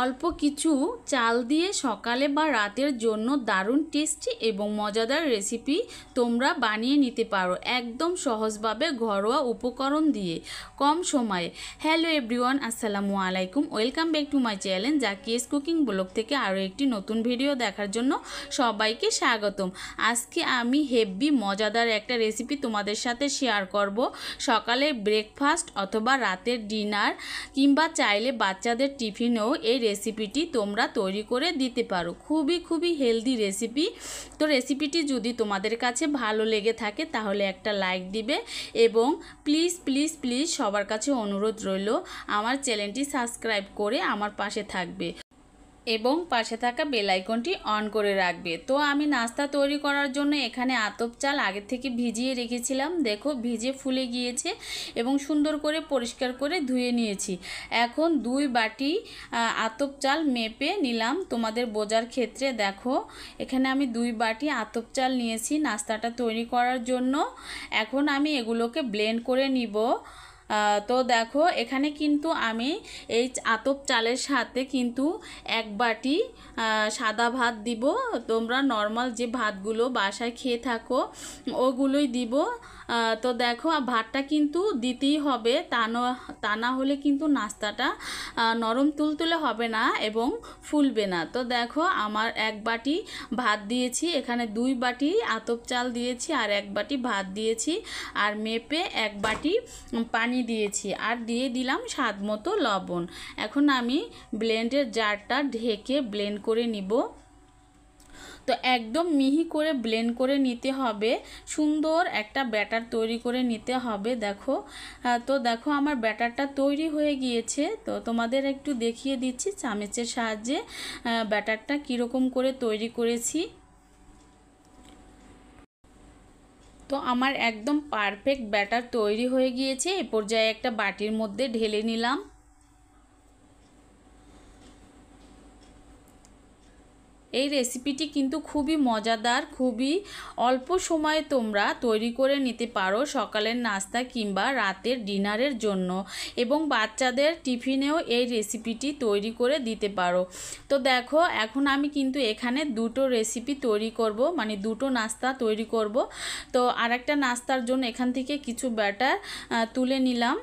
অল্প কিছু চাল দিয়ে সকালে বা রাতের জন্য দারুণ টেস্টি এবং মজাদার রেসিপি তোমরা বানিয়ে নিতে পারো একদম সহজভাবে ঘরোয়া উপকরণ দিয়ে কম সময়ে। হ্যালো এভরিওয়ান, আসসালামু আলাইকুম, welcome back to my channel Jaki's cooking blog থেকে আরও একটি নতুন ভিডিও দেখার জন্য সবাইকে স্বাগতম। আজকে আমি হেভি মজাদার একটা রেসিপি তোমাদের সাথে শেয়ার করব। সকালে ব্রেকফাস্ট অথবা রাতের ডিনার কিংবা চাইলে বাচ্চাদের টিফিনেও এই রেসিপিটি তোমরা তৈরি করে দিতে পারো। খুবই হেলদি রেসিপি। তো রেসিপিটি যদি তোমাদের কাছে ভালো লেগে থাকে তাহলে একটা লাইক দিবে এবং প্লিজ সবার কাছে অনুরোধ রইল আমার চ্যানেলটি সাবস্ক্রাইব করে আমার পাশে থাকবে এবং পাশে থাকা বেল আইকনটি অন করে রাখবে। তো আমি নাস্তা তৈরি করার জন্য এখানে আতপ চাল আগে থেকে ভিজিয়ে রেখেছিলাম। দেখো ভিজে ফুলে গিয়েছে এবং সুন্দর করে পরিষ্কার করে ধুয়ে নিয়েছি। এখন 2 বাটি আতপ চাল মেপে নিলাম তোমাদের বোঝার ক্ষেত্রে। দেখো এখানে আমি 2 বাটি আতপ চাল নিয়েছি নাস্তাটা তৈরি করার জন্য। এখন আমি এগুলোকে ব্লেন্ড করে নিব। তো দেখো এখানে কিন্তু আমি এই আতপ চালের সাথে কিন্তু 1 বাটি সাদা ভাত দিব। তোমরা নর্মাল যে ভাতগুলো বাসায় খেয়ে থাকো ওগুলোই দিব। তো দেখো ভাতটা কিন্তু দিতেই হবে, তা না হলে কিন্তু নাস্তাটা নরম তুলতুলে হবে না এবং ফুলবে না। তো দেখো আমার 1 বাটি ভাত দিয়েছি, এখানে 2 বাটি আতপ চাল দিয়েছি আর 1 বাটি ভাত দিয়েছি আর মেপে 1 বাটি পানি দিয়েছি আর দিয়ে দিলাম স্বাদ মতো লবণ। এখন আমি ব্লেন্ডের জারটা ঢেকে ব্লেন্ড করে নিব। তো একদম মিহি করে ব্লেন্ড করে নিতে হবে, সুন্দর একটা ব্যাটার তৈরি করে নিতে হবে। দেখো তো দেখো আমার ব্যাটারটা তৈরি হয়ে গিয়েছে। তো তোমাদের একটু দেখিয়ে দিচ্ছি চামচের সাহায্যে ব্যাটারটা কীরকম করে তৈরি করেছি। তো আমার একদম পারফেক্ট ব্যাটার তৈরি হয়ে গিয়েছে। এই পর্যায়ে একটা বাটির মধ্যে ঢেলে নিলাম। এই রেসিপিটি কিন্তু খুবই মজাদার, খুবই অল্প সময়ে তোমরা তৈরি করে নিতে পারো সকালের নাস্তা কিংবা রাতের ডিনারের জন্য এবং বাচ্চাদের টিফিনেও এই রেসিপিটি তৈরি করে দিতে পারো। তো দেখো এখন আমি কিন্তু এখানে 2টো রেসিপি তৈরি করব, মানে 2টো নাস্তা তৈরি করব। তো আরেকটা নাস্তার জন্য এখান থেকে কিছু ব্যাটার তুলে নিলাম।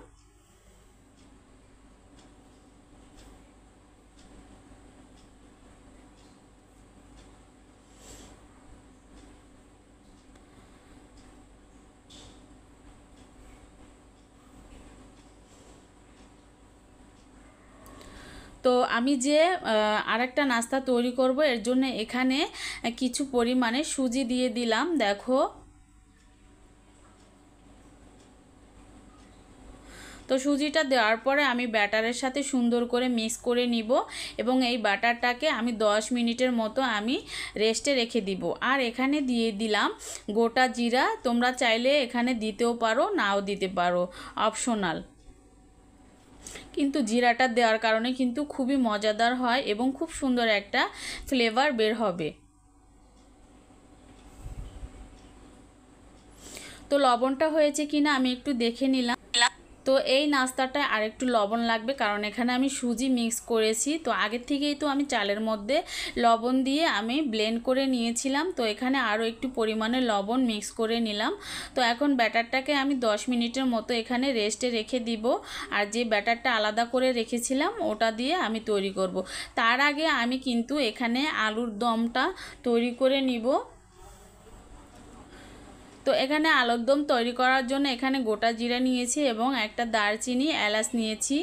তো আমি যে আরেকটা নাস্তা তৈরি করব এর জন্য এখানে কিছু পরিমাণে সুজি দিয়ে দিলাম। দেখো তো সুজিটা দেওয়ার পরে আমি ব্যাটারের সাথে সুন্দর করে মিক্স করে নিব এবং এই ব্যাটারটাকে আমি 10 মিনিটের মতো আমি রেস্টে রেখে দিব। আর এখানে দিয়ে দিলাম গোটা জিরা। তোমরা চাইলে এখানে দিতেও পারো, নাও দিতে পারো, অপশনাল। কিন্তু জিরাটা দেওয়ার কারণে কিন্তু খুবই মজাদার হয় এবং খুব সুন্দর একটা ফ্লেভার বের হবে। তো লবণটা হয়েছে কিনা আমি একটু দেখে নিলাম। তো এই নাস্তাটা আর একটু লবণ লাগবে কারণ এখানে আমি সুজি মিক্স করেছি। তো আগের থেকেই তো আমি চালের মধ্যে লবণ দিয়ে আমি ব্লেন্ড করে নিয়েছিলাম। তো এখানে আরও একটু পরিমাণে লবণ মিক্স করে নিলাম। তো এখন ব্যাটারটাকে আমি 10 মিনিটের মতো এখানে রেস্টে রেখে দিব আর যে ব্যাটারটা আলাদা করে রেখেছিলাম ওটা দিয়ে আমি তৈরি করব। তার আগে আমি কিন্তু এখানে আলুর দমটা তৈরি করে নিব। তো এখানে আলুর দম তৈরি করার জন্য এখানে গোটা জিরা নিয়েছি এবং একটা দারচিনি, এলাচ নিয়েছি।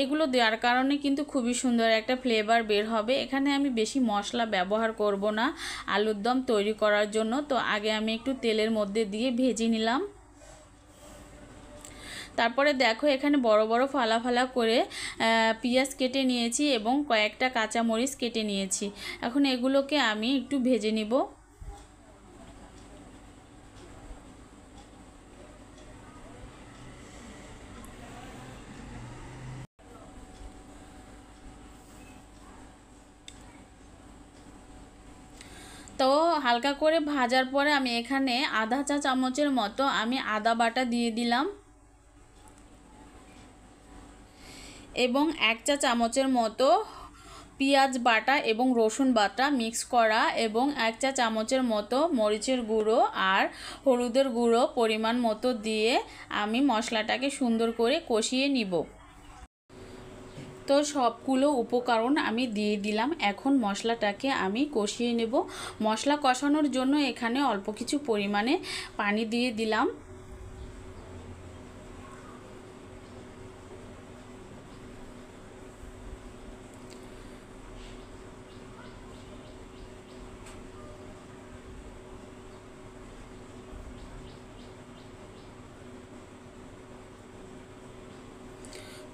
এগুলো দেওয়ার কারণে কিন্তু খুবই সুন্দর একটা ফ্লেভার বের হবে। এখানে আমি বেশি মশলা ব্যবহার করব না আলুর দম তৈরি করার জন্য। তো আগে আমি একটু তেলের মধ্যে দিয়ে ভেজে নিলাম। তারপরে দেখো এখানে বড় বড় ফালা ফালা করে পেঁয়াজ কেটে নিয়েছি এবং কয়েকটা কাঁচামরিচ কেটে নিয়েছি। এখন এগুলোকে আমি একটু ভেজে নিব। তো হালকা করে ভাজার পরে আমি এখানে আধা চা চামচের মতো আমি আদা বাটা দিয়ে দিলাম এবং 1 চা চামচের মতো পেঁয়াজ বাটা এবং রসুন বাটা মিক্স করা এবং 1 চা চামচের মতো মরিচের গুঁড়ো আর হলুদের গুঁড়ো পরিমাণ মতো দিয়ে আমি মশলাটাকে সুন্দর করে কষিয়ে নিব। তো সবগুলো উপকরণ আমি দিয়ে দিলাম। এখন মশলাটাকে আমি কষিয়ে নেব। মশলা কষানোর জন্য এখানে অল্প কিছু পরিমাণে পানি দিয়ে দিলাম।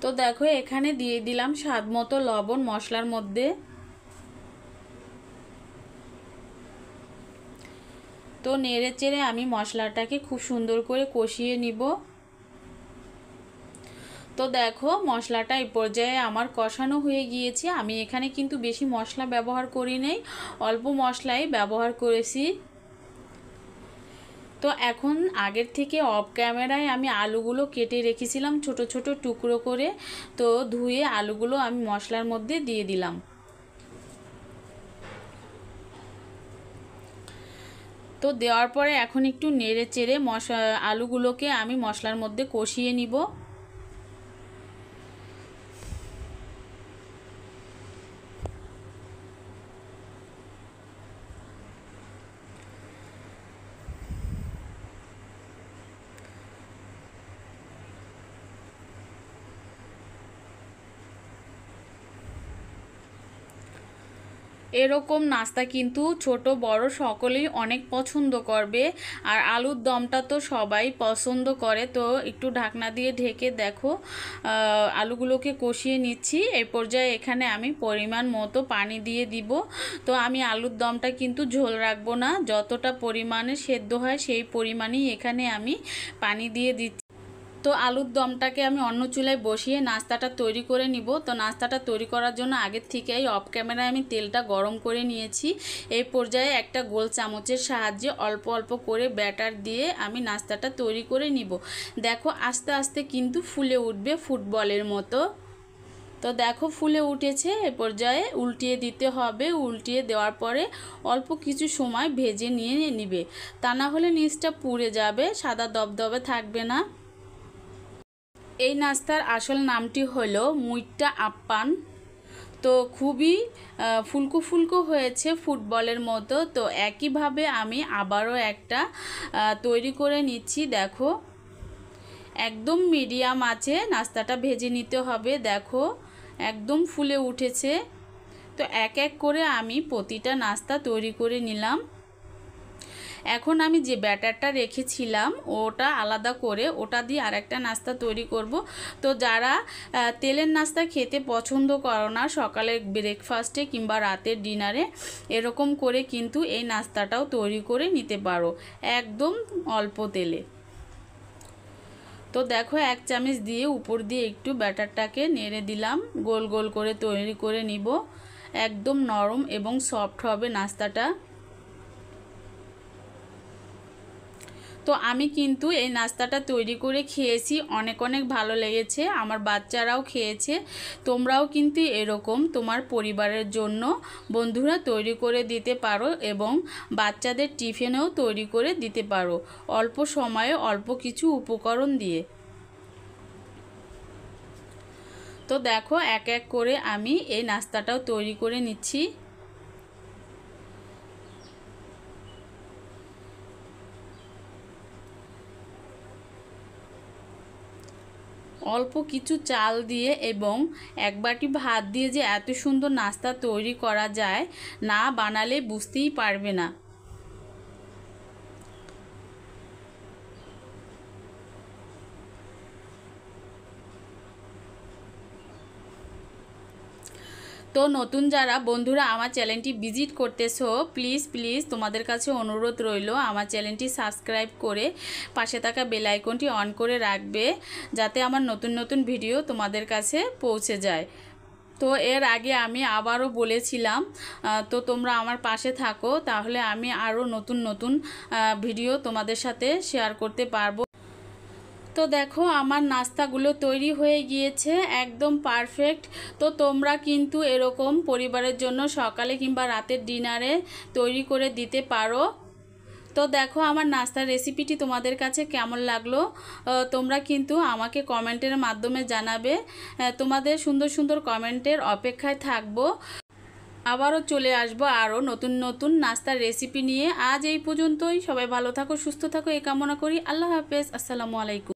তো দেখো এখানে দিয়ে দিলাম স্বাদ মতো লবণ মশলার মধ্যে। তো নেড়ে চেড়ে আমি মশলাটাকে খুব সুন্দর করে কষিয়ে নিব। তো দেখো মশলাটা এই পর্যায়ে আমার কষানো হয়ে গিয়েছে। আমি এখানে কিন্তু বেশি মশলা ব্যবহার করি নাই, অল্প মশলাই ব্যবহার করেছি। তো এখন আগের থেকে অফ ক্যামেরায় আমি আলুগুলো কেটে রেখেছিলাম ছোট ছোট টুকরো করে। তো ধুয়ে আলুগুলো আমি মশলার মধ্যে দিয়ে দিলাম। তো দেওয়ার পরে এখন একটু নেড়ে চেড়ে আলুগুলোকে আমি মশলার মধ্যে কষিয়ে নিব। এরকম নাস্তা কিন্তু ছোট বড় সকলেই অনেক পছন্দ করবে। আর আলুর দমটা তো সবাই পছন্দ করে। তো একটু ঢাকনা দিয়ে ঢেকে দেখো আলুগুলোকে কষিয়ে নিচ্ছি। এই পর্যায়ে এখানে আমি পরিমাণ মতো পানি দিয়ে দিব। তো আমি আলুর দমটা কিন্তু ঝোল রাখবো না, যতটা পরিমাণে সেদ্ধ হয় সেই পরিমাণেই এখানে আমি পানি দিয়ে দিচ্ছি। তো আলুর দমটাকে আমি অন্য চুলায় বসিয়ে নাস্তাটা তৈরি করে নিব। তো নাস্তাটা তৈরি করার জন্য আগের থেকেই অফ ক্যামেরায় আমি তেলটা গরম করে নিয়েছি। এই পর্যায়ে একটা গোল চামচের সাহায্যে অল্প অল্প করে ব্যাটার দিয়ে আমি নাস্তাটা তৈরি করে নিব। দেখো আস্তে আস্তে কিন্তু ফুলে উঠবে ফুটবলের মতো। তো দেখো ফুলে উঠেছে। এ পর্যায়ে উল্টিয়ে দিতে হবে। উল্টিয়ে দেওয়ার পরে অল্প কিছু সময় ভেজে নিয়ে নিবে, তা না হলে নিচটা পুড়ে যাবে, সাদা দবদবে থাকবে না। এই নাস্তার আসল নামটি হলো মুইট্টা আপ্পান। তো খুবই ফুলকো ফুলকো হয়েছে ফুটবলের মতো। তো একইভাবে আমি আবারও একটা তৈরি করে নিচ্ছি। দেখো একদম মিডিয়াম আছে নাস্তাটা ভেজে নিতে হবে। দেখো একদম ফুলে উঠেছে। তো এক এক করে আমি প্রতিটা নাস্তা তৈরি করে নিলাম। এখন আমি যে ব্যাটারটা রেখেছিলাম ওটা আলাদা করে ওটা দিয়ে আরেকটা নাস্তা তৈরি করব। তো যারা তেলের নাস্তা খেতে পছন্দ করো না সকালের ব্রেকফাস্টে কিংবা রাতের ডিনারে, এরকম করে কিন্তু এই নাস্তাটাও তৈরি করে নিতে পারো একদম অল্প তেলে। তো দেখো 1 চামচ দিয়ে উপর দিয়ে একটু ব্যাটারটাকে নেড়ে দিলাম। গোল গোল করে তৈরি করে নিব। একদম নরম এবং সফট হবে নাস্তাটা। তো আমি কিন্তু এই নাস্তাটা তৈরি করে খেয়েছি, অনেক অনেক ভালো লেগেছে, আমার বাচ্চারাও খেয়েছে। তোমরাও কিন্তু এরকম তোমার পরিবারের জন্য বন্ধুরা তৈরি করে দিতে পারো এবং বাচ্চাদের টিফিনেও তৈরি করে দিতে পারো অল্প সময়ে অল্প কিছু উপকরণ দিয়ে। তো দেখো এক এক করে আমি এই নাস্তাটাও তৈরি করে নিচ্ছি। অল্প কিছু চাল দিয়ে এবং 1 বাটি ভাত দিয়ে যে এত সুন্দর নাস্তা তৈরি করা যায়, না বানালে বুঝতেই পারবে না। তো নতুন যারা বন্ধুরা আমার চ্যানেলটি ভিজিট করতেছো, প্লিজ প্লিজ তোমাদের কাছে অনুরোধ রইল আমার চ্যানেলটি সাবস্ক্রাইব করে পাশে থাকা বেল আইকনটি অন করে রাখবে, যাতে আমার নতুন নতুন ভিডিও তোমাদের কাছে পৌঁছে যায়। তো এর আগে আমি আবারও বলেছিলাম, তো তোমরা আমার পাশে থাকো, তাহলে আমি আরও নতুন নতুন ভিডিও তোমাদের সাথে শেয়ার করতে পারবো। তো দেখো আমার নাস্তাগুলো তৈরি হয়ে গিয়েছে, একদম পারফেক্ট। তো তোমরা কিন্তু এরকম পরিবারের জন্য সকালে কিংবা রাতের ডিনারে তৈরি করে দিতে পারো। তো দেখো আমার নাস্তার রেসিপিটি তোমাদের কাছে কেমন লাগলো তোমরা কিন্তু আমাকে কমেন্টের মাধ্যমে জানাবে। তোমাদের সুন্দর সুন্দর কমেন্টের অপেক্ষায় থাকবো। আবারও চলে আসবো আরও নতুন নতুন নাস্তার রেসিপি নিয়ে। আজ এই পর্যন্তই। সবাই ভালো থাকো, সুস্থ থাকো এই কামনা করি। আল্লাহ হাফেজ, আসসালামু আলাইকুম।